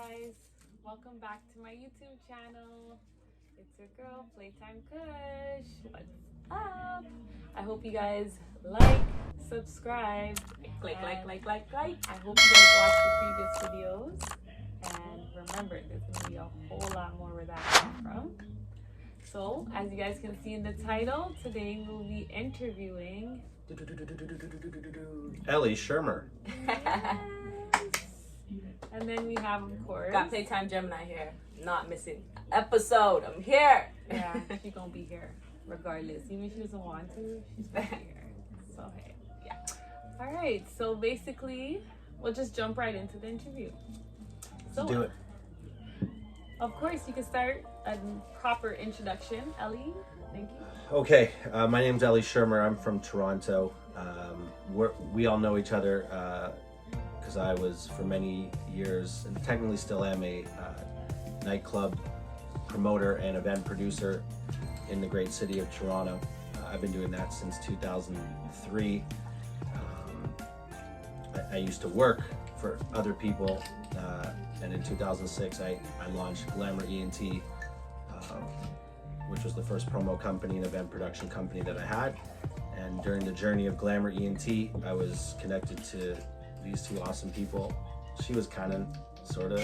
guys, welcome back to my YouTube channel. It's your girl Playtime Kush. What's up? I hope you guys like, subscribe, like. I hope you guys watched the previous videos, and remember, there's gonna be a whole lot more where that came from. So as you guys can see in the title, today we'll be interviewing Elie Shermer. Yes. And then we have, of course, got Playtime Gemini here. Not missing episode. I'm here. Yeah, she's gonna be here regardless. Even if she doesn't want to, she's gonna be here. So hey, yeah. All right. So basically, we'll just jump right into the interview. So Do it. Of course, you can start a proper introduction, Elie. Thank you. Okay, my name's Elie Shermer. I'm from Toronto. We all know each other because I was for many years, and technically still am, a nightclub promoter and event producer in the great city of Toronto. I've been doing that since 2003. I used to work for other people, and in 2006 I launched Glamour ENT, which was the first promo company and event production company that I had. And during the journey of Glamour ENT, I was connected to these two awesome people. She was kind of, sort of,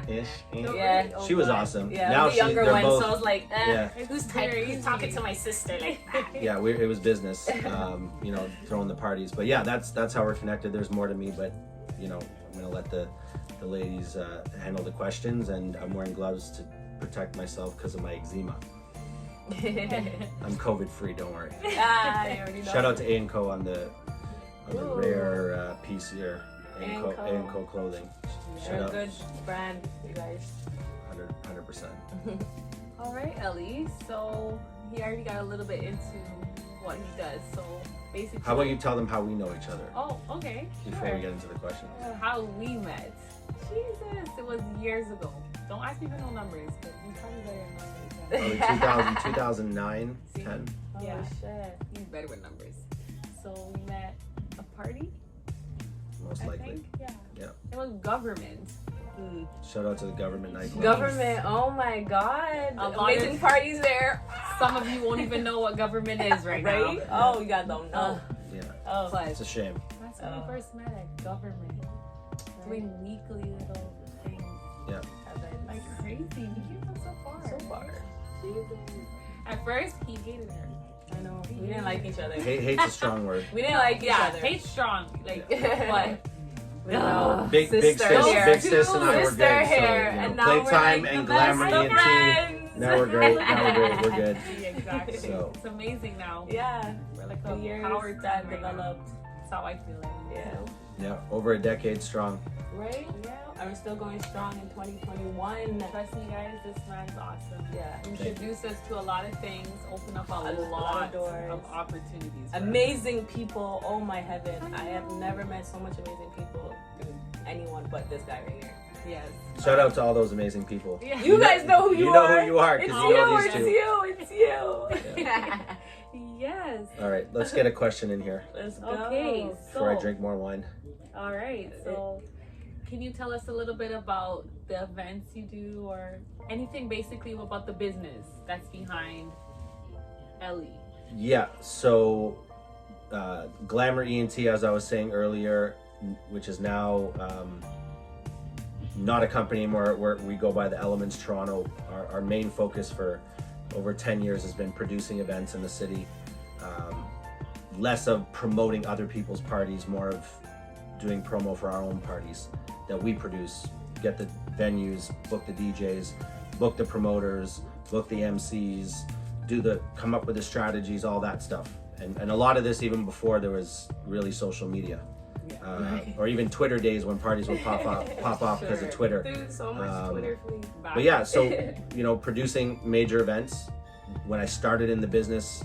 ish. Yeah. She was awesome. Yeah, now the younger they're one, both, so I was like, yeah. who's talking to my sister like that? Yeah, it was business, you know, throwing the parties. But yeah, that's how we're connected. There's more to me, but you know, I'm gonna let the ladies handle the questions, and I'm wearing gloves to protect myself because of my eczema. I'm COVID free, don't worry. I already know. Shout out to A&Co on the rare piece here. A&Co clothing. They're a good brand, you guys. 100%. All right, Elie. So he already got a little bit into what he does. So basically, How about you tell them how we know each other Oh, okay. before Sure. we get into the questions? How we met. Jesus, it was years ago. Don't ask me for no numbers, but you probably better know. Probably 2009, See? 10. Oh Yeah. shit. He's better with numbers. So we met a party, Most I likely. think. Yeah. Yeah. It was government. Shout out to the government nightclub. Government, oh my god. A lot Amazing of- parties there. Some of you won't even know what government is right now. Right? Oh, you guys don't know. Yeah, Oh, it's a shame. That's when we first met at government. Doing weekly little things. Yeah. Like crazy. We came from so far. so far. Jesus. At first, he hated her. I know. We didn't like each other. Hate's a strong word. We didn't like each other. Hate strong. Like, But but no, Big sis, sister here. big sis and I were Sister good. So, here, you know, and now we're Playtime like and the best Glamour of ENT. friends. Now we're great. We're good. yeah, exactly. So. It's amazing now. Yeah, We're like the a years power that team right now. developed. That's how I feel. Yeah. Yeah, over a decade strong. Right? Yeah. And we're still going strong in 2021. Trust me, guys. This man's awesome. Yeah. Introduced us to a lot of things. Opened up a lot lot of doors. of opportunities. for us. Amazing people. Oh my heaven. I have never met so much amazing people through anyone but this guy right here. Yes. Shout out to all those amazing people. Yeah. You guys know who you are. know who you are It's because you know these two. It's you. Yes. All right, let's get a question in here Let's go. Okay. before I So, drink more wine. all right. So, can you tell us a little bit about the events you do, or anything basically about the business that's behind Elie? Yeah, so Glamour ENT, as I was saying earlier, which is now not a company anymore, where we go by the Elements Toronto. Our main focus for over 10 years has been producing events in the city. Less of promoting other people's parties, more of doing promo for our own parties that we produce. Get the venues, book the DJs, book the promoters, book the MCs, come up with the strategies, all that stuff. And a lot of this even before there was really social media. Or even Twitter days when parties would pop off because of Twitter. Dude, so much Twitter for me. But yeah, so you know, producing major events. When I started in the business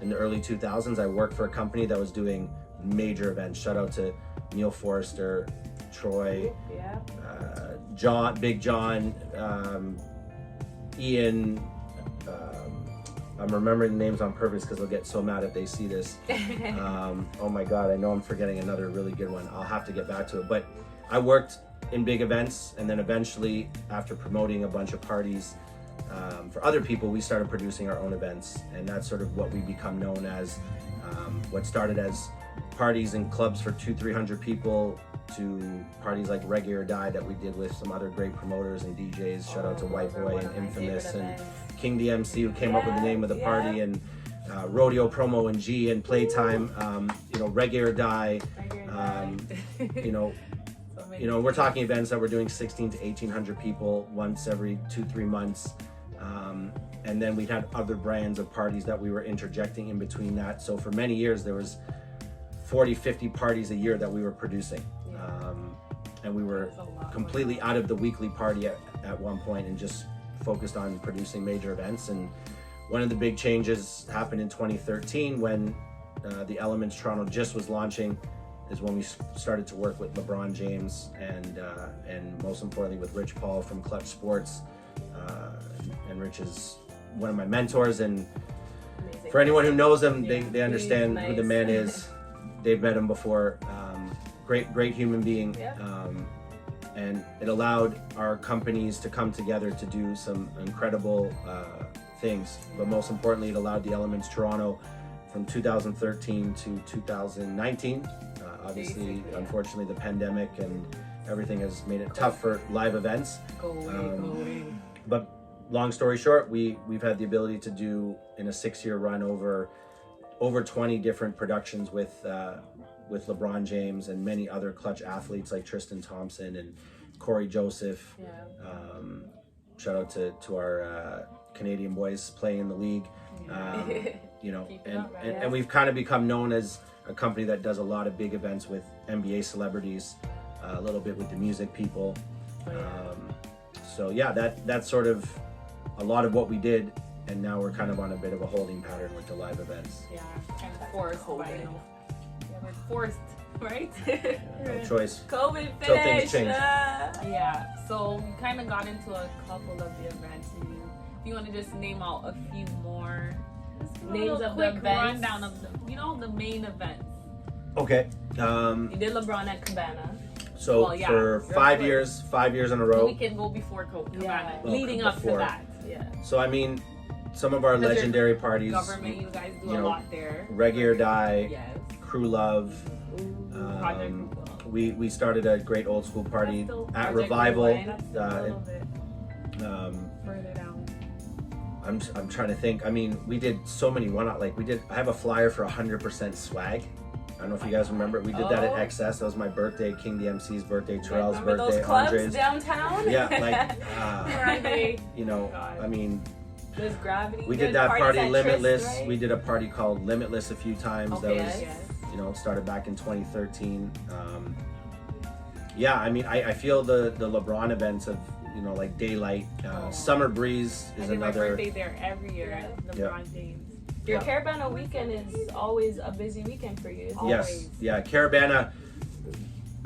in the early 2000s, I worked for a company that was doing major events. Shout out to Neil Forrester, Troy, Yeah. Big John, Ian. I'm remembering names on purpose because they'll get so mad if they see this. Oh my God, I know I'm forgetting another really good one. I'll have to get back to it. But I worked in big events, and then eventually, after promoting a bunch of parties for other people, we started producing our own events, and that's sort of what we become known as. What started as parties and clubs for 200-300 people to parties like Reggae or Die that we did with some other great promoters and DJs. Shout out to White Boy and Infamous and King DMC, who came up with the name of the party, and Rodeo Promo and G and Playtime. You know, Reggae or Die. You know, we're talking events that we're doing 16 to 1800 people once every 2-3 months. And then we had other brands of parties that we were interjecting in between that. So for many years, there was 40-50 parties a year that we were producing. And we were completely out of the weekly party at one point and just focused on producing major events. And one of the big changes happened in 2013 when the Elements Toronto just was launching, is when we started to work with LeBron James and most importantly with Rich Paul from Clutch Sports. And Rich is one of my mentors, and for anyone who knows him, they understand who the man is. They've met him before. Great human being. And it allowed our companies to come together to do some incredible things. But most importantly, it allowed the Elements Toronto from 2013 to 2019. Obviously, unfortunately, the pandemic and everything has made it tough for live events. But long story short, we've had the ability to do, in a 6-year run, over 20 different productions with LeBron James and many other Clutch athletes like Tristan Thompson and Corey Joseph. Shout out to our Canadian boys playing in the league. You know, and we've kind of become known as a company that does a lot of big events with NBA celebrities, a little bit with the music people. So yeah, that's sort of a lot of what we did, and now we're kind of on a bit of a holding pattern with the live events. Yeah, kind of forced by, you know. Yeah, we're forced, right? No choice. COVID Till things finished. change. Yeah, so we kind of got into a couple of the events. If you want to just name out a few more names of the events, rundown of the main events. Okay. You did LeBron at Cabana. So for 5 years in a row. We can go before COVID. Yeah. Leading up to that. Yeah. So I mean, some of our legendary parties. Government, you guys do a lot there. Reggae or Die. Yes. Crew Love. We started a great old school party at Revival. Further down. I'm trying to think. I mean, we did so many I have a flyer for 100% swag. I don't know if you guys remember it. We did that at XS. That was my birthday, King DMC's birthday, Terrell's birthday, those clubs Andre's downtown? Yeah, you know, I mean, There's Gravity. we did that party Limitless. Tryst, right? We did a party called Limitless a few times. Okay, that was, you know, started back in 2013. Yeah, I mean, I feel the LeBron events of, you know, like Daylight, Summer Breeze is I did another. my birthday there every year. LeBron James. Your Caravana weekend is always a busy weekend for you. Yes, yeah, Caravana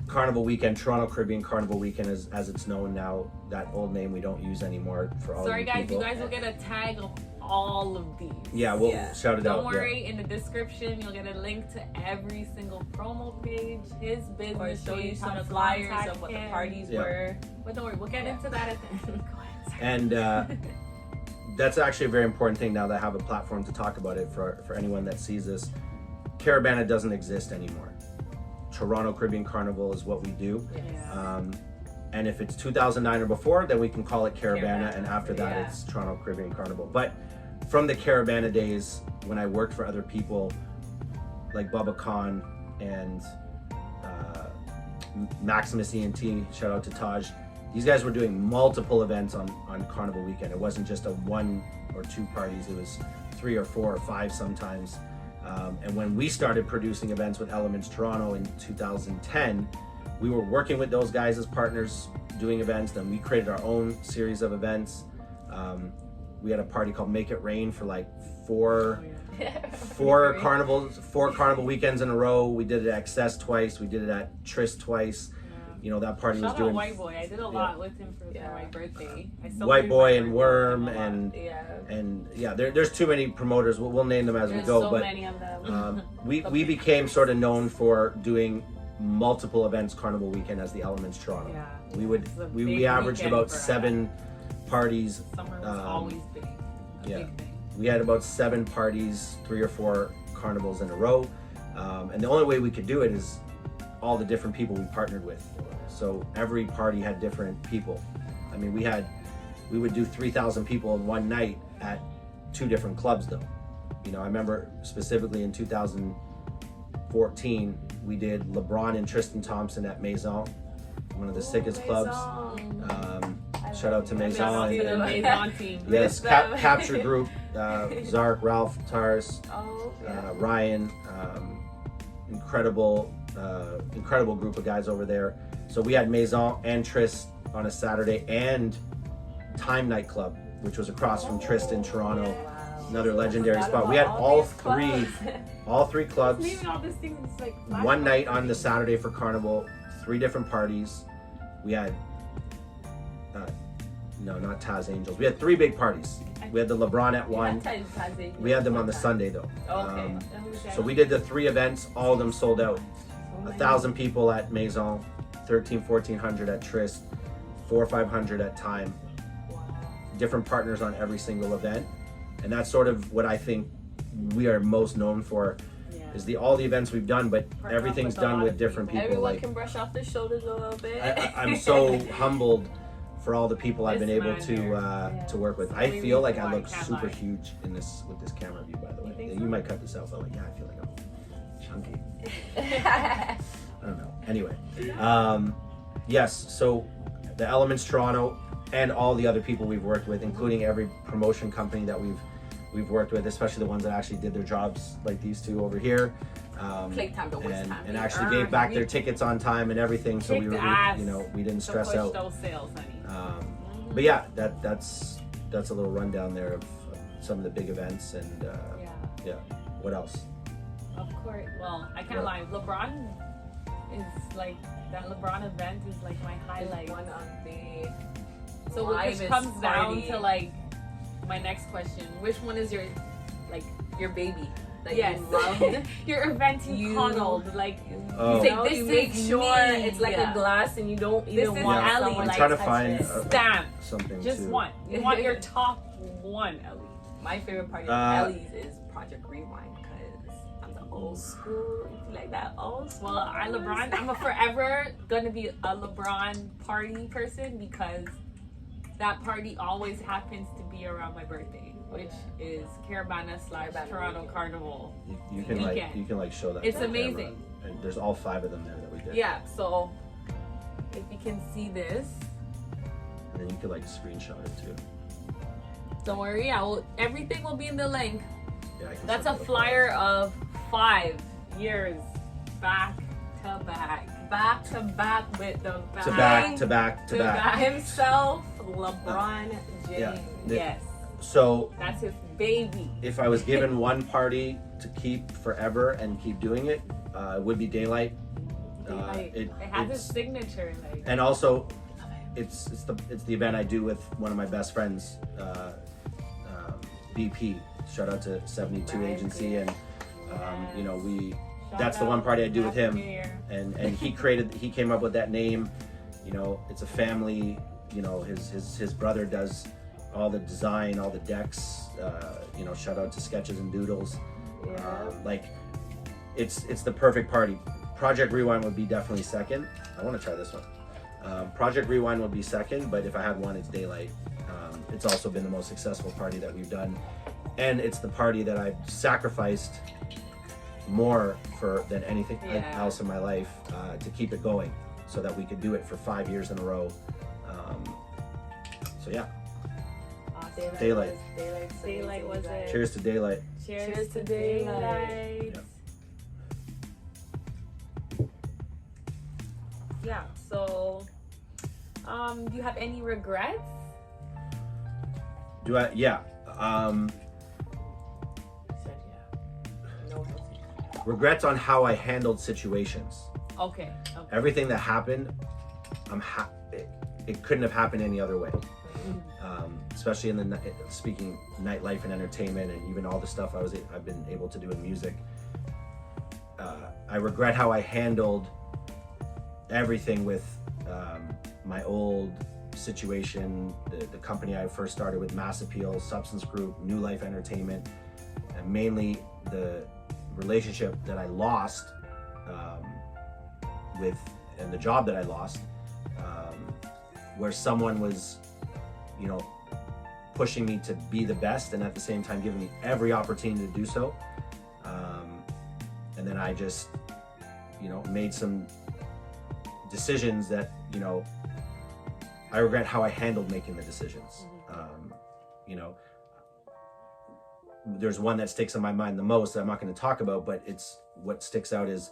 Carnival Weekend, Toronto Caribbean Carnival Weekend, as it's known now. That old name we don't use anymore for all Sorry you guys, people. you guys will get a tag of all of these. Yeah, we'll shout it out. Don't worry, in the description you'll get a link to every single promo page, his business, Or show you how some to flyers contact of what the him. parties were. But don't worry, we'll get into that at the end. Go ahead, sorry. And that's actually a very important thing now that I have a platform to talk about it for anyone that sees this. Caravana doesn't exist anymore. Toronto Caribbean Carnival is what we do. Yeah. And if it's 2009 or before, then we can call it Caravana, and after that it's Toronto Caribbean Carnival. But from the Caravana days, when I worked for other people like Bubba Khan and Maximus ENT, shout out to Taj, these guys were doing multiple events on Carnival Weekend. It wasn't just a 1 or 2 parties, it was 3 or 4 or 5 sometimes. And when we started producing events with Elements Toronto in 2010, we were working with those guys as partners doing events. Then we created our own series of events. We had a party called Make It Rain for like four carnival weekends in a row. We did it at XS twice. We did it at Tryst twice. You know, that party was doing. White Boy. I did a lot with him for my birthday. White Boy and Worm and there's too many promoters. We'll name them as we go. So but many of them. we became sort of known for doing multiple events Carnival weekend as the Elements Toronto. Yeah. We averaged about 7 parties. Summer was always big. Yeah. Big thing. We had about 7 parties, 3 or 4 carnivals in a row. And the only way we could do it is all the different people we partnered with. So every party had different people. I mean, we would do 3,000 people in one night at 2 different clubs though. You know, I remember specifically in 2014, we did LeBron and Tristan Thompson at Maison, one of the sickest clubs. Shout out to Maison. The Maison team. Yes, Capture Group, Zark, Ralph, Tars, Ryan, incredible group of guys over there. So we had Maison and Trist on a Saturday, and Time Nightclub, which was across from Trist in Toronto, another legendary spot. We had all three clubs, one night on the Saturday for Carnival, 3 different parties. We had, no, not Taz Angels. We had 3 big parties. We had the LeBron at 1. We had them on the Sunday though. So we did the 3 events, all of them sold out. 1,000 people at Maison, 1,400 at Trist, 400 or 500 at Time. Different partners on every single event. And that's sort of what I think we are most known for, is all the events we've done, but everything's done with different people. Everyone can brush off their shoulders a little bit. I'm so humbled for all the people I've been able to work with. I feel like I look super huge in this with this camera view, by the way. You might cut this out, but like, I feel like I'm chunky. I don't know. Anyway, yes. So the Elements Toronto and all the other people we've worked with, including every promotion company that we've worked with, especially the ones that actually did their jobs, like these 2 over here. Playtime, and actually gave back their tickets on time and everything, so we didn't stress out. Those sales, honey. But yeah, that's a little rundown there of some of the big events, and yeah. What else? Of course. Well, I can't lie. LeBron is like, that LeBron event is like my highlight. One of the So which comes down to like my next question: which one is your baby? That yes, you loved. your event you coddled, like Oh. you say, this you make is sure me. it's like a glass, and you don't even This is want Elie, someone I'm like, trying to touch find it. stamp. something Just too. one. You want your top one, Elie. My favorite part of Ellie's is Project Rewind, because I'm the old school. If you like that old school. Well, I'm a forever gonna be a LeBron party person, because that party always happens to be around my birthday, which is Caravana / Toronto Carnival. You can weekend. show that. It's to the camera. amazing. And there's all 5 of them there that we did. Yeah, so if you can see this, And then you could screenshot it too. don't worry, everything will be in the link. Yeah, I can That's a send it flyer of 5 years back to back with the to back. Himself, LeBron James. Yeah. Yes, So that's his baby. if I was given one party to keep forever and keep doing it, it would be Daylight. It has his signature, like. And also, it's the event I do with one of my best friends, BP. Shout out to 72 Agency, and that's the one party I do with him. And he came up with that name. You know, it's a family. You know, his brother does all the design, all the decks. Shout out to Sketches and Doodles. It's the perfect party. Project Rewind would be definitely second. I want to try this one. Project Rewind would be second, but if I had one, it's Daylight. It's also been the most successful party that we've done, and it's the party that I've sacrificed more for than anything else in my life to keep it going, so that we could do it for 5 years in a row. So yeah. Daylight. Daylight was it. Cheers to Daylight. Cheers to Daylight. Yeah. So, do you have any regrets? Do I? Yeah. Regrets on how I handled situations. Okay. Everything that happened, it couldn't have happened any other way. Especially in the speaking nightlife and entertainment, and even all the stuff I've been able to do in music. I regret how I handled everything with my old situation, the company I first started with, Mass Appeal, Substance Group, New Life Entertainment, and mainly the relationship that I lost and the job that I lost, where someone was, pushing me to be the best and at the same time giving me every opportunity to do so. And then I just, made some decisions that, I regret how I handled making the decisions. There's one that sticks in my mind the most that I'm not going to talk about, but it's what sticks out is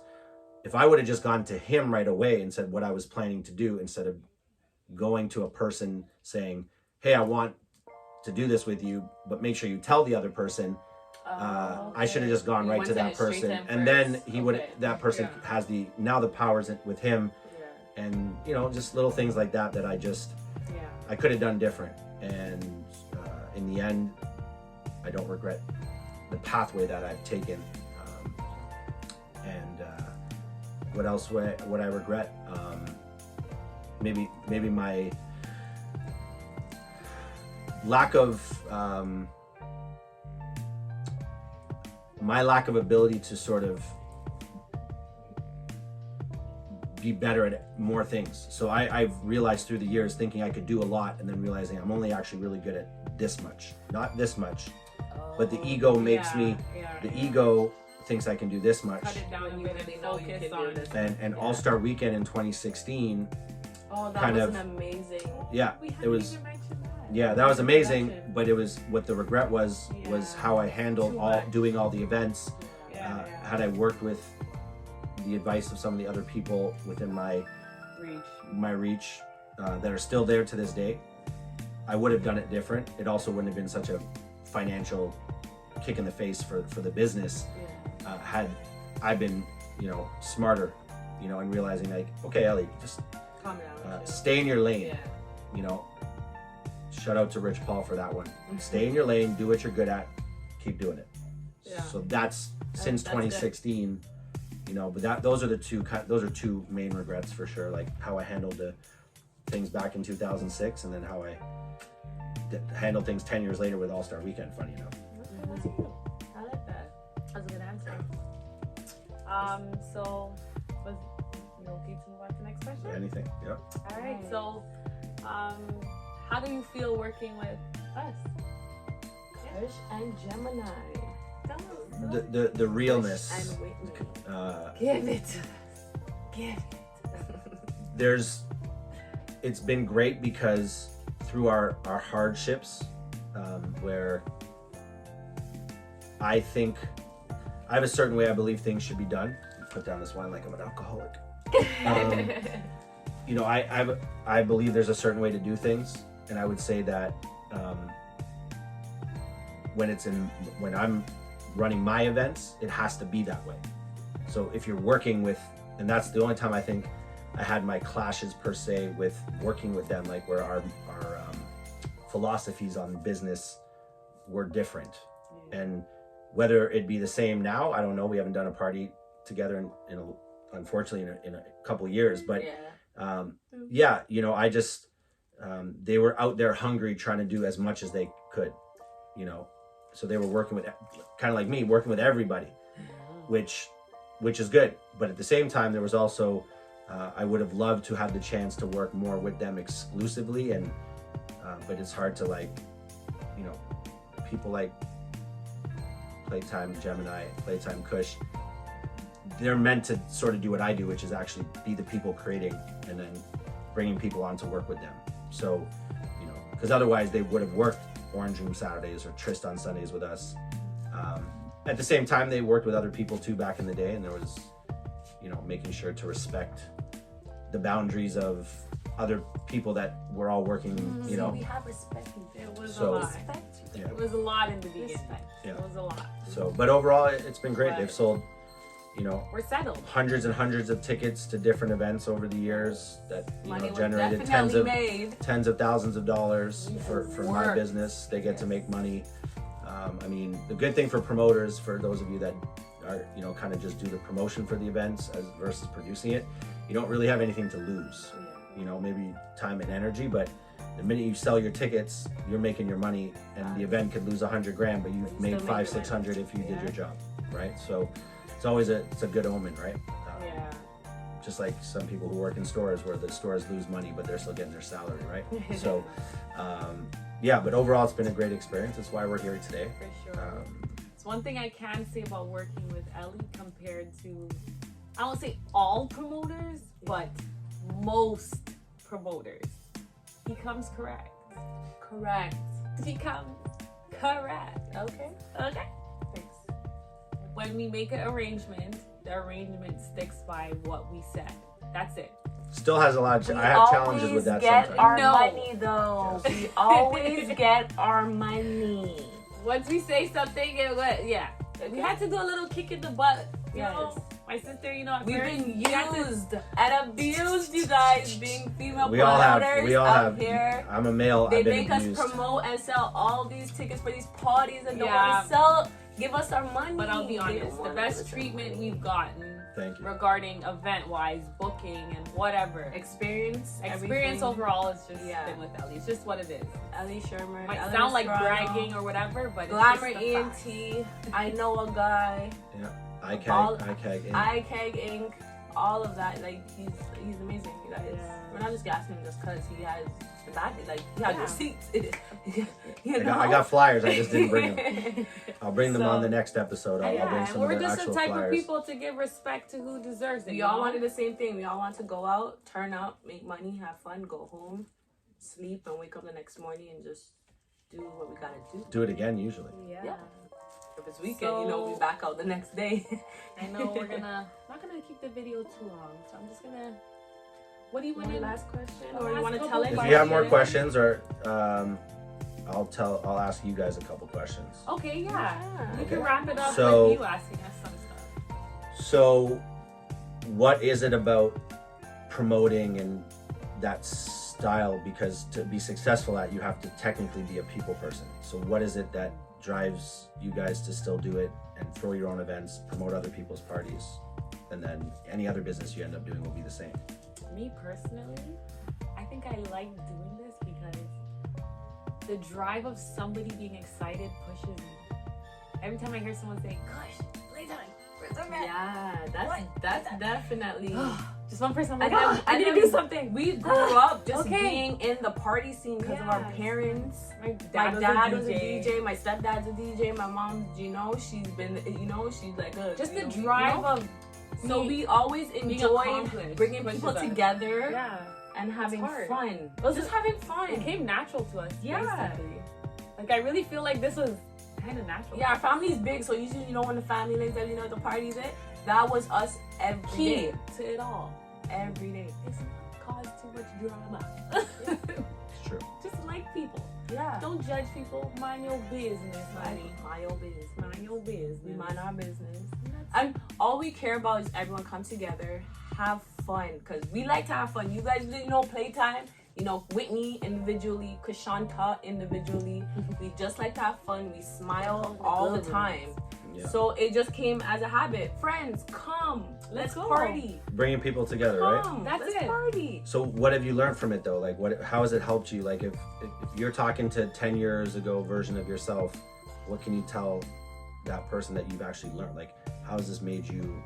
if I would have just gone to him right away and said what I was planning to do, instead of going to a person saying, hey, I want to do this with you, but make sure you tell the other person. I should have just gone right to that person, and then he would. That person has the powers with him, and just little things like that I just I could have done different. And in the end, I don't regret the pathway that I've taken. And what else would I regret? Maybe my lack of ability to sort of be better at more things. So I've realized through the years, thinking I could do a lot, and then realizing I'm only actually really good at this much, not this much. But the ego makes me. The ego thinks I can do this much. Cut it down. You really know you can do this. And All-Star Weekend in 2016. Oh, that was an amazing. Yeah, it was. Yeah, that was amazing. But it was what the regret was how I handled doing all the events. Had I worked with the advice of some of the other people within my reach that are still there to this day, I would have done it different. It also wouldn't have been such a financial kick in the face for the business. Had I been, smarter, and realizing like, okay, Elie, just calm down, stay in your lane. Shout out to Rich Paul for that one. Stay in your lane, do what you're good at, keep doing it. So that's since 2016, but those are two main regrets for sure. Like how I handled the things back in 2006, and then how I handled things 10 years later with All-Star Weekend. Funny enough. I like that. That's a good answer. So was okay to move on to the next question? Anything? Yeah. All right. So, how do you feel working with us? Kush and Gemini. The realness. Kush and Whitney. Give it to us. Give it. It's been great because through our hardships, where I think I have a certain way I believe things should be done. Put down this wine like I'm an alcoholic. I believe there's a certain way to do things, and I would say that when I'm running my events, it has to be that way. So if you're working with, and that's the only time I think I had my clashes per se with working with them, like where our philosophies on business were different. And whether it'd be the same now, I don't know. We haven't done a party together unfortunately in a couple of years, but I just they were out there hungry, trying to do as much as they could, so they were working with, kind of like me, working with everybody, which is good. But at the same time, there was also I would have loved to have the chance to work more with them exclusively, and but it's hard to people like Playtime Gemini, Playtime Kush, they're meant to sort of do what I do, which is actually be the people creating and then bringing people on to work with them. So, because otherwise they would have worked Orange Room Saturdays or Tryst on Sundays with us. At the same time, they worked with other people too back in the day, and there was, making sure to respect the boundaries of other people that we're all working, we have respect. It was So- a lot. Yeah. It was a lot in the beginning. Yeah. It was a lot. So, but overall, it's been great. But- They've sold, We're settled. hundreds and hundreds of tickets to different events over the years that Money was generated definitely made. tens of thousands of dollars for my Worked. business. They get to make money. The good thing for promoters, for those of you that are kind of just do the promotion for the events versus producing it, you don't really have anything to lose. Yeah. You know, maybe time and energy, but the minute you sell your tickets, you're making your money, and the event could lose $100,000, but you've made still $500, make your money. $600 if you did Yeah. your job, right? So it's always it's a good omen, right? Yeah. Just like some people who work in stores where the stores lose money, but they're still getting their salary, right? So, yeah, but overall, it's been a great experience. That's why we're here today. For sure. It's one thing I can say about working with Elie compared to, I won't say all promoters, but most promoters. He comes correct. Correct. He comes correct. Okay. Okay. Thanks. When we make an arrangement, the arrangement sticks by what we said. That's it. Still has a lot of, We I have challenges with that always get sometimes. our No. money though. We always get our money. Once we say something, yeah. We had to do a little kick in the butt. You Yes. know? My sister, you know, We've first, been we had to- used and abused, you guys, being female We all promoters have, we all out have, here. I'm a male, They I've been make us abused. promote and sell all these tickets for these parties and don't Yeah. want to sell. Give us our money. But I'll be They honest, don't the wanna best give us our treatment money. we've gotten Thank you. regarding event-wise, booking and whatever. Experience Experience overall is just Yeah. been with Elie. It's just what it is. Elie Shermer. Might Elie sound like Estrada, bragging or whatever, but Glamour it's just the ENT. I know a guy. All- ICAG. ICAG Inc. All of that. Like he's amazing. You guys. Yeah. We're not just gassing him just because he has the bad. Like he has Yeah. receipts. You know? I got flyers, I just didn't bring them. I'll bring them on So- the next episode. I'll Yeah, bring and some we're of the just the actual type flyers. of people to give respect to who deserves it. We you all know? wanted the same thing. We all want to go out, turn up, make money, have fun, go home, sleep, and wake up the next morning and just do what we gotta do. Do it again, usually. Yeah. If it's weekend, you know, we back out the next day. I know we're not gonna keep the video too long, so I'm just gonna. What do you want Any to last question, I'll or you ask want a to couple tell it? If you have more questions, or I'll ask you guys a couple questions. Okay, yeah. Yeah. We Okay. can wrap it up So- with you asking us some stuff. So, what is it about promoting and that style? Because to be successful at, you have to technically be a people person. So, what is it that drives you guys to still do it and throw your own events, promote other people's parties, and then any other business you end up doing will be the same? Me personally, I think I like doing this because the drive of somebody being excited pushes me. Every time I hear someone say, "Gosh, playtime, where's the event?" Yeah, that's definitely. Just one person. I'm I like, know, I need to and do something. We grew up just Okay. being in the party scene because of our Yes. parents. My My dad, dad was a DJ. My stepdad's a DJ. My mom, she's been, she's like a. Just you the know, drive of So me we always being enjoyed accomplished bringing pushes people us. together Yeah. and having hard. fun. was Just just- having fun. It came natural to us. Yeah. Basically. Like I really feel like this was kind of natural. Yeah, our family's big, so usually when the family links up, at the parties, that was us every Key day. to it all. Every day. It's not cause too much drama. It's true. Just like people. Yeah. Don't judge people. Mind your business, honey. Mind your business. Mind your business. We mind our business. And And all we care about is everyone come together, have fun, because we like to have fun. You guys didn't know Playtime, Whitney individually, Kashanta individually. We just like to have fun. We smile all the time. Yeah. So it just came as a habit. Friends, come. Let's go. party. Bringing people together, right? Come. That's let's it. party. So what have you learned from it though? Like how has it helped you? Like if you're talking to 10 years ago version of yourself, what can you tell that person that you've actually learned? Like how has this made you,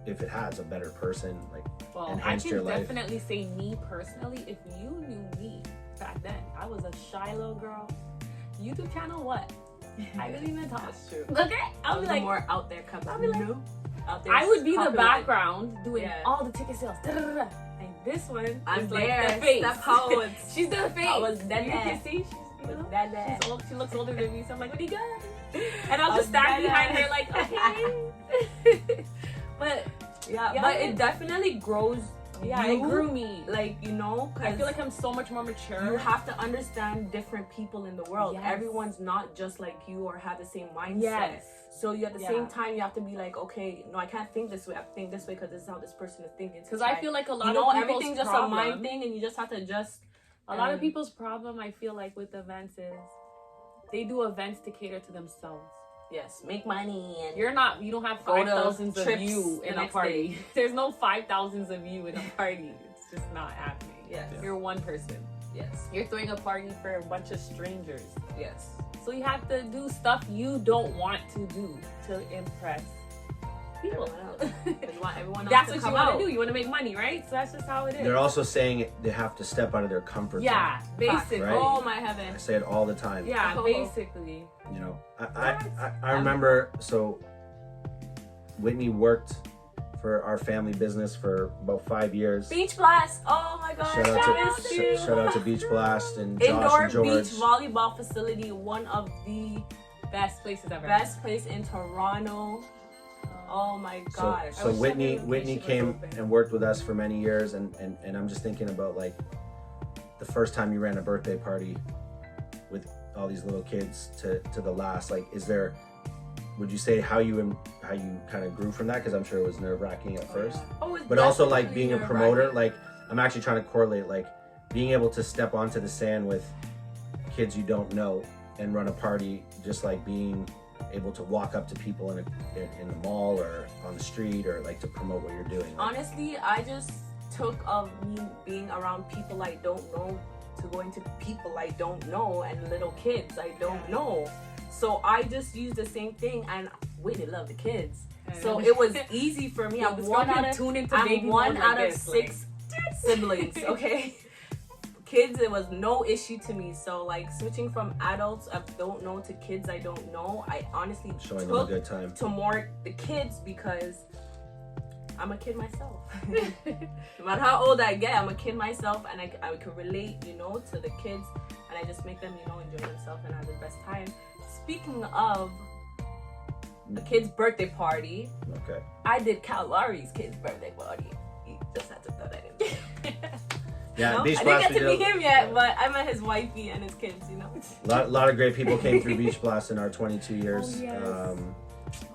if it has, a better person? Like well, I enhanced can your life? definitely say me personally, if you knew me back then, I was a shy little girl. YouTube channel, what? I didn't even talk. That's true. Okay? I'll I be was like, more out there coming. I'll be like- out there. I would be the popping background doing Yeah. all the ticket sales. Da-da-da-da. And this one I'm is like there. the face. Step out. She's the face. I was that you bad. can see she's, That she's old, she looks older than me, so I'm like, what do you got? And I'll I just was stand that behind bad. her like, okay. But Yeah, Yeah. but it definitely grows. yeah, you, it grew me. Like I feel like I'm so much more mature. you have to understand different people in the world. Yes. Everyone's not just like you or have the same mindset. Yes. So you at the Yeah. same time you have to be like, okay, no, I can't think this way. I have to think this way because this is how this person is thinking. Because I feel like a lot you know of people's everything's just problem, a mind thing, and you just have to adjust. a lot of and- people's problem, I feel like, with events is they do events to cater to themselves. Yes, make money and You don't have Go to 5,000s of trips you the in a next party. day. There's no 5,000s of you in a party. It's just not happening. Yes. You're one person. Yes. You're throwing a party for a bunch of strangers. Yes. So you have to do stuff you don't want to do to impress people. Everyone else That's to what come you want out. to do. You want to make money, right? So that's just how it is. They're also saying they have to step out of their comfort yeah, zone. basically. Right. Oh my heaven. I say it all the time. Yeah, Oh. basically. You know, I remember, so Whitney worked for our family business for about 5 years. Beach Blast. Oh my gosh. Shout out to Beach Blast and Josh Indoor and George. beach volleyball facility. One of the Best places ever. best place in Toronto. Oh my gosh. So I wish Whitney every Whitney location came was open. and worked with us for many years, and I'm just thinking about like the first time you ran a birthday party with all these little kids to the last. Like, would you say how you kind of grew from that? Because I'm sure it was nerve-wracking at first, Oh, it's but also like definitely being a promoter. nerve-wracking. Like, I'm actually trying to correlate like being able to step onto the sand with kids you don't know and run a party, just like being able to walk up to people in the mall or on the street, or like to promote what you're doing. Like, Honestly, I just took of me being around people I don't know to going to people I don't know and little kids I don't know. So I just used the same thing, and Whitney loved the kids. So it was easy for me. I'm one out of six siblings, okay? Kids, it was no issue to me. So like switching from adults I don't know to kids I don't know, I honestly showing them a took good time. to more the kids because I'm a kid myself. No matter how old I get, I'm a kid myself, and I can relate, to the kids, and I just make them, enjoy themselves and have the best time. Speaking of the kid's birthday party, Okay. I did Cal Lowry's kid's birthday party. You just had to throw that in there. Yeah, No? Beach I Blast. didn't get we to meet did him yet, but I met his wifey and his kids, a lot of great people came through Beach Blast in our 22 years. Oh, yes.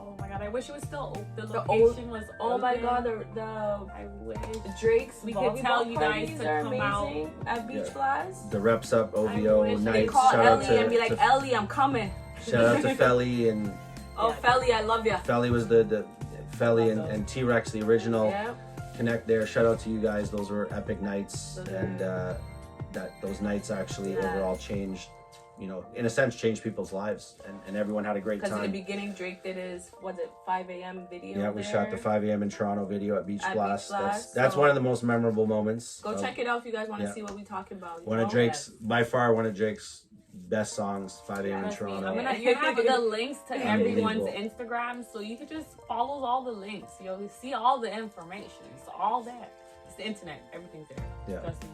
Oh my god, I wish it was still open. The The location was Oh my open. god, I wish. the Drake's We could tell you guys parties to are come amazing out. at Beach Yeah. Blast. The reps up I OVO wish they They nights. call Shout out Elie and be to, like, Elie, I'm coming. shout out to Felly, and Oh, Yeah. Felly, I love ya. Felly was the Felly and T-Rex, the original. Yeah. Connect there. Shout out to you guys. Those were epic nights, Those and those nights actually Yeah. overall changed, in a sense, changed people's lives, and everyone had a great Because in the time. beginning, Drake did his, 5 a.m. video. Yeah, we shot the 5 a.m. in Toronto video at Beach At Blast. Beach Blast, That's so- one of the most memorable moments. Go of- check it out if you guys want to yeah. see what we're talking about. One of Drake's, by far, one of Drake's best songs, 5 a.m. in Trust me, Toronto. you have the links to everyone's Unbelievable. Instagram, so you could just follow all the links. You'll see all the information. It's all there. It's the internet. Everything's there. Yeah. Trust me.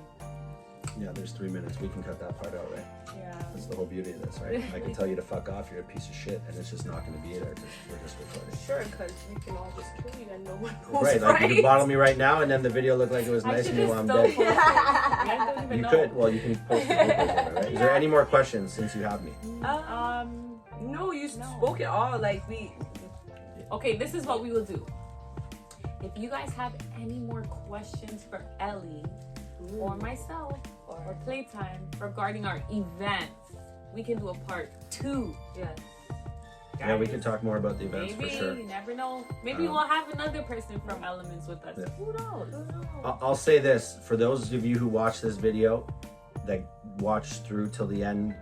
Yeah, there's 3 minutes. We can cut that part out, right? Yeah. That's the whole beauty of this, right? I can tell you to fuck off, you're a piece of shit, and it's just not going to be there because we're just recording. Sure, because we can all just kill you and no one knows. Right, like you can bottle me right now, and then the video looked like it was I nice should and you just while I'm still dead. post it. You guys don't even You know. could. Well, you can post the videos of it, right? Is there any more questions since you have me? No, you No. spoke it all. Like, we. Okay, this is what we will do. If you guys have any more questions for Elie or myself or Playtime regarding our events, we can do a part 2. Yeah. Yeah, we Guys, can talk more about the events Maybe, for sure. you never know. Maybe we'll have another person from Elements with us. Yeah. Who knows? I'll say this, for those of you who watch this video, that watch through till the end,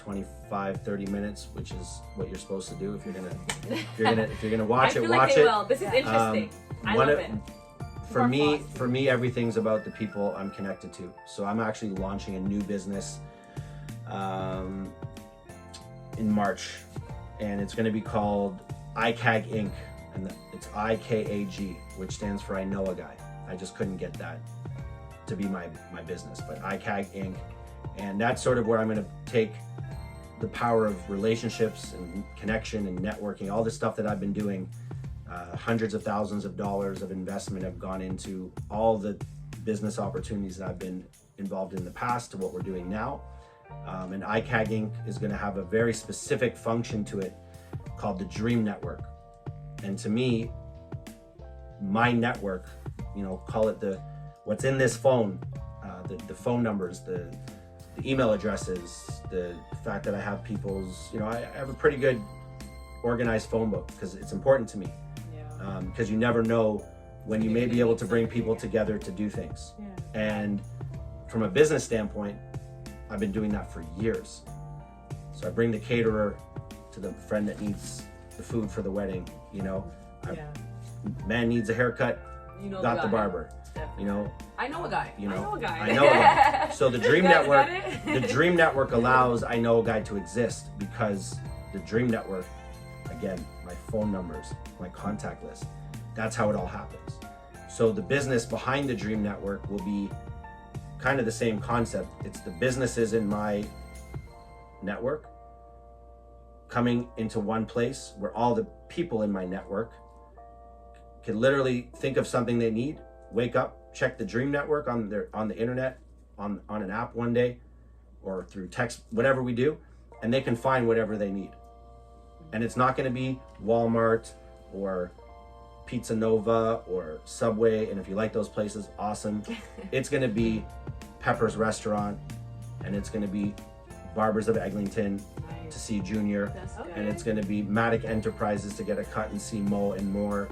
25-30 minutes, which is what you're supposed to do if you're gonna watch I it, feel watch like they it. will. This is interesting. I One love of- it. For More me, everything's about the people I'm connected to. So I'm actually launching a new business in March, and it's going to be called ICAG Inc. And it's IKAG, which stands for I Know a Guy. I just couldn't get that to be my business, but ICAG Inc. And that's sort of where I'm going to take the power of relationships and connection and networking, all the stuff that I've been doing. Hundreds of thousands of dollars of investment have gone into all the business opportunities that I've been involved in the past to what we're doing now. And ICAG Inc. is going to have a very specific function to it called the Dream Network. And to me, my network, call it what's in this phone, the phone numbers, the email addresses, the fact that I have people's, I have a pretty good organized phone book because it's important to me. Yeah. Because you never know when you may be able to bring people together to do things. Yeah. And from a business standpoint, I've been doing that for years. So I bring the caterer to the friend that needs the food for the wedding, you know. Yeah. Man needs a haircut, You know, got the guy. barber. Definitely. You know, I know a guy. you know, I know a guy. I know a guy. So the Dream You guys Network, got it? the Dream Network allows I Know a Guy to exist because the Dream Network, again, my phone numbers, my contact list, that's how it all happens. So the business behind the Dream Network will be kind of the same concept. It's the businesses in my network coming into one place where all the people in my network can literally think of something they need, wake up, check the Dream Network on the internet, on an app one day, or through text, whatever we do, and they can find whatever they need. And it's not going to be Walmart or Pizza Nova or Subway, and if you like those places, awesome. It's going to be Pepper's Restaurant, and it's going to be Barbers of Eglinton to see Junior, That's good. and it's going to be Matic Enterprises to get a cut and see Mo and more.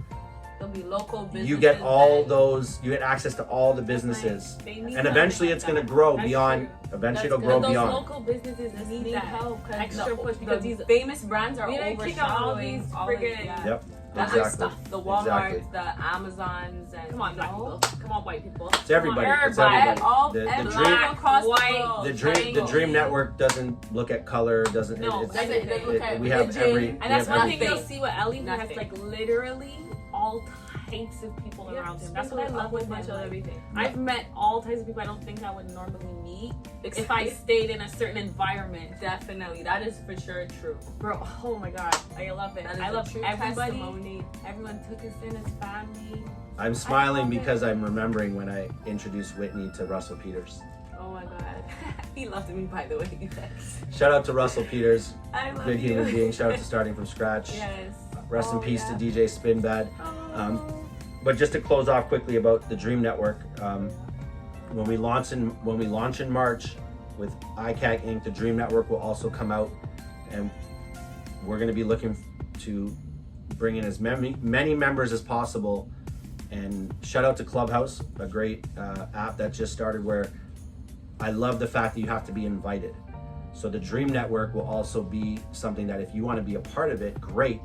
There'll be local businesses. You get all that- those, you get access to all the businesses, They need and eventually something it's like going to that. grow That's beyond, true. eventually That's it'll grow good. Those beyond. local businesses need that help. 'cause extra push because these famous brands are we didn't kick out all these overshadowing all friggin' yeah. Yep, That good exactly. stuff. The Walmarts, Exactly. the Amazons, and come on, you black know, people. Come on, white people. It's everybody. Come on, It's everybody. all The everyone Dream- across white, the world. The Dream Triangle. Network doesn't look at color, doesn't No, it's, Doesn't look at we have religion. every, And we that's have one thing nothing. you'll see with Elie, who has Nothing. like literally all types of people around him. That's what I love with much him. of Like, everything. I've met all types of people I don't think I would normally meet if I Except- stayed in a certain environment. Definitely, that is for sure true. Bro, oh my god, I love it. That is I a love true everybody. testimony. Everyone took us in as family. I'm smiling love it. because I'm remembering when I introduced Whitney to Russell Peters. Oh my god, he loved me, by the way. You guys. Shout out to Russell Peters, I love good you. human being. Shout out to Starting From Scratch. Yes. Rest in Oh, peace yeah. to DJ Spinbad. Oh. But just to close off quickly about the Dream Network, when we launch in March with ICAG Inc., the Dream Network will also come out, and we're going to be looking to bring in as many members as possible. And shout out to Clubhouse, a great app that just started, where I love the fact that you have to be invited. So the Dream Network will also be something that if you want to be a part of it, great,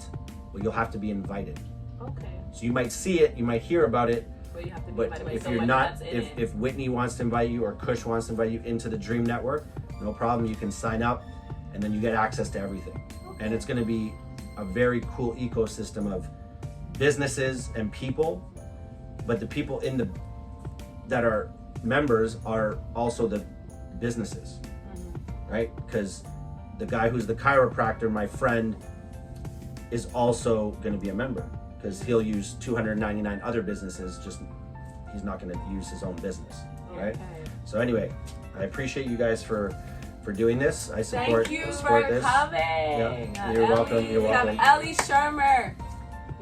but you'll have to be invited. Okay. So you might see it, you might hear about it, But you have to be but invited by if somebody you're not, that's in it. if Whitney wants to invite you or Kush wants to invite you into the Dream Network, no problem, you can sign up and then you get access to everything. And it's going to be a very cool ecosystem of businesses and people, but the people that are members are also the businesses, right? Because the guy who's the chiropractor, my friend, is also going to be a member, because he'll use 299 other businesses, just he's not going to use his own business, right? Okay. So anyway, I appreciate you guys for doing this. I support Thank you support for this. coming. Yeah, you're welcome, you're We welcome. have Elie Shermer.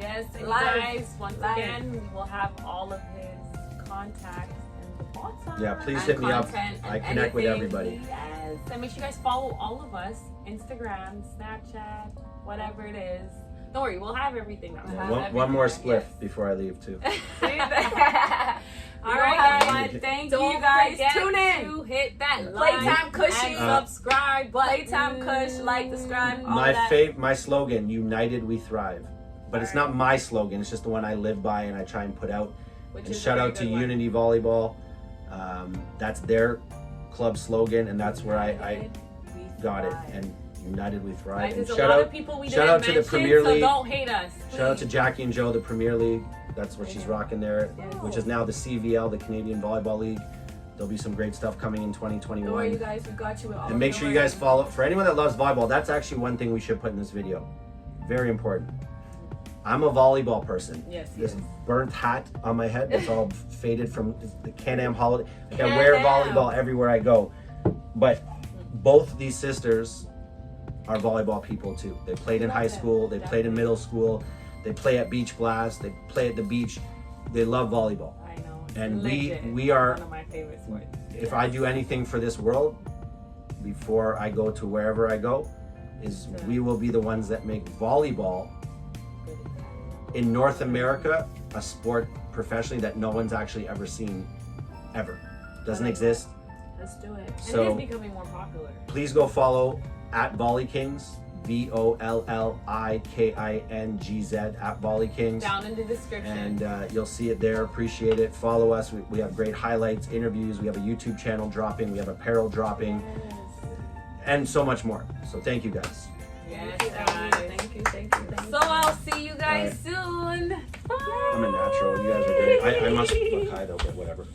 Yes, and you Live. guys, once Live. again, we will have all of his contacts in the bottom. Yeah, please And hit me up. content and I connect with anything. everybody. Yes, and make sure you guys follow all of us. Instagram, Snapchat, whatever it is. Don't worry, we'll have everything now. We'll Yeah, have one more everything, spliff before I leave too. All All right, right, guys. guys. Thank Don't you guys. forget Tune in. to hit that Playtime like Cushy. and subscribe button. Playtime Kush, like, subscribe, all My that. my slogan, United We Thrive. But it's not my slogan, it's just the one I live by and I try and put out. Which And is a shout very out to good one. Unity Volleyball. That's their club slogan, and that's where I got it. And United We Thrive. Guys, And there's a shout lot out of people we shout didn't out to the mention, Premier so League. don't hate us. Shout out to Jackie and Joe, the Premier League. That's what she's rocking there, Yes. which is now the CVL, the Canadian Volleyball League. There'll be some great stuff coming in Don't worry, you 2021. guys. We got you with all And make the sure you guys words. follow. For anyone that loves volleyball, that's actually one thing we should put in this video. Very important. I'm a volleyball person. Yes, This yes. burnt hat on my head that's all faded from the Can-Am holiday. Like I Can-Am. wear volleyball everywhere I go. But both these sisters are volleyball people too. They played in Love high it. school, they played in middle school, they play at Beach Blast, they play at the beach. They love volleyball. I know. It's And legit. we are, one of my favorite sports. if I do anything for this world, before I go to wherever I go, is we will be the ones that make volleyball in North America a sport professionally that no one's actually ever seen, ever. Doesn't exist. Let's do it. And So it is becoming more popular. please go follow at Volley Kings, VOLLIKINGZ at Volley Kings. Down in the description. And you'll see it there. Appreciate it. Follow us. We have great highlights, interviews. We have a YouTube channel dropping. We have apparel dropping, and so much more. So thank you guys. Yes, Thank you. So I'll see you guys soon. Bye. I'm a natural. You guys are great. I must look high though, but whatever.